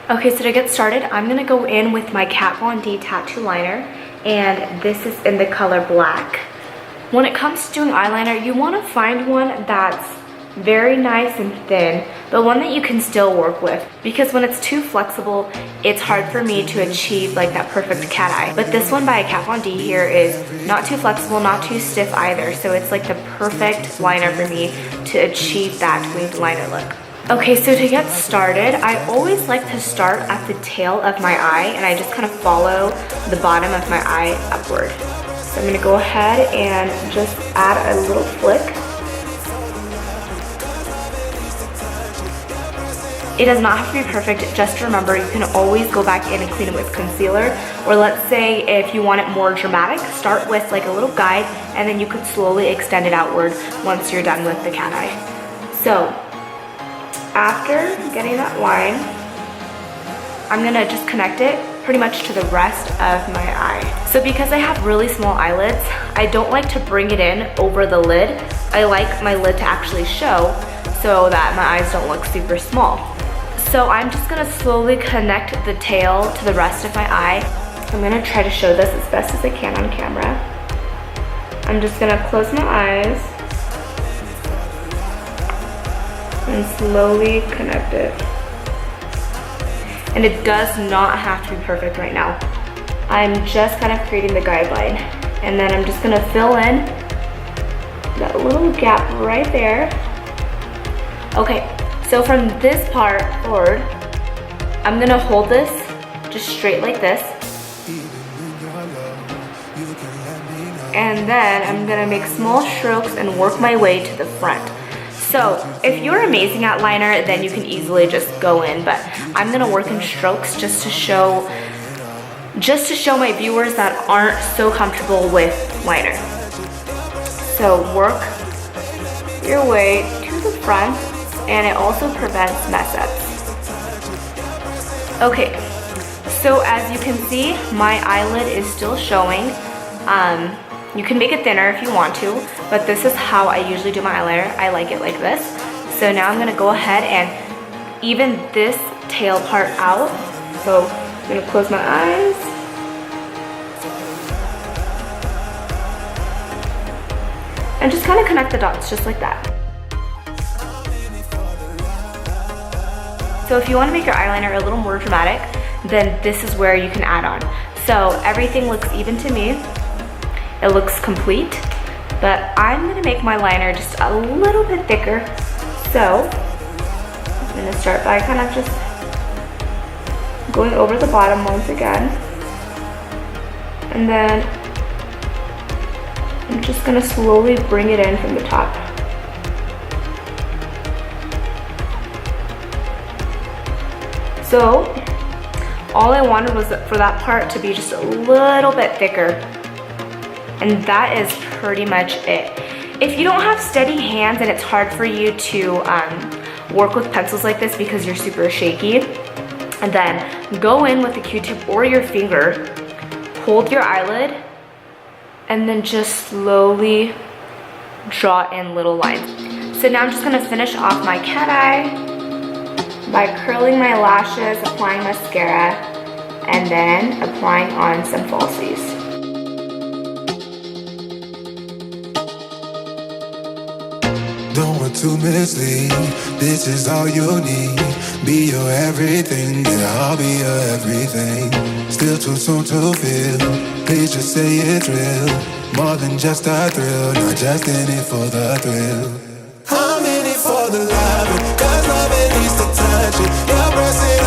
Okay, so to get started, I'm gonna go in with my Kat Von D tattoo liner, and this is in the color black. When it comes to doing eyeliner, you wanna find one that's very nice and thin, but one that you can still work with, because when it's too flexible, it's hard for me to achieve like that perfect cat eye. But this one by Kat Von D here is not too flexible, not too stiff either, so it's like the perfect liner for me to achieve that winged liner look. Okay, so to get started, I always like to start at the tail of my eye, and I just kind of follow the bottom of my eye upward. So I'm gonna go ahead and just add a little flick. It does not have to be perfect, just remember you can always go back in and clean it with concealer, or let's say if you want it more dramatic, start with like a little guide and then you could slowly extend it outward once you're done with the cat eye. So after getting that line, I'm gonna just connect it pretty much to the rest of my eye. So because I have really small eyelids, I don't like to bring it in over the lid. I like my lid to actually show so that my eyes don't look super small. So I'm just gonna slowly connect the tail to the rest of my eye. I'm gonna try to show this as best as I can on camera. I'm just gonna close my eyes and slowly connect it. And it does not have to be perfect right now. I'm just kind of creating the guideline. And then I'm just gonna fill in that little gap right there. Okay. So from this part forward, I'm gonna hold this just straight like this. And then I'm gonna make small strokes and work my way to the front. So if you're amazing at liner, then you can easily just go in, but I'm gonna work in strokes just to show my viewers that aren't so comfortable with liner. So work your way to the front, and it also prevents mess ups. Okay, so as you can see, my eyelid is still showing. You can make it thinner if you want to, but this is how I usually do my eyeliner. I like it like this. So now I'm gonna go ahead and even this tail part out. So I'm gonna close my eyes. And just kind of connect the dots just like that. So if you want to make your eyeliner a little more dramatic, then this is where you can add on. So everything looks even to me. It looks complete, but I'm gonna make my liner just a little bit thicker. So I'm gonna start by kind of just going over the bottom once again. And then I'm just gonna slowly bring it in from the top. So all I wanted was for that part to be just a little bit thicker. And that is pretty much it. If you don't have steady hands and it's hard for you to work with pencils like this because you're super shaky, and then go in with a Q-tip or your finger, hold your eyelid, and then just slowly draw in little lines. So now I'm just gonna finish off my cat eye by curling my lashes, applying mascara, and then applying on some falsies. Don't want to mislead, this is all you need. Be your everything, yeah, I'll be your everything. Still too soon to feel, please just say it's real. More than just a thrill, not just in it for the thrill. I'm in it for the love, cause love it needs to touch it. Your breath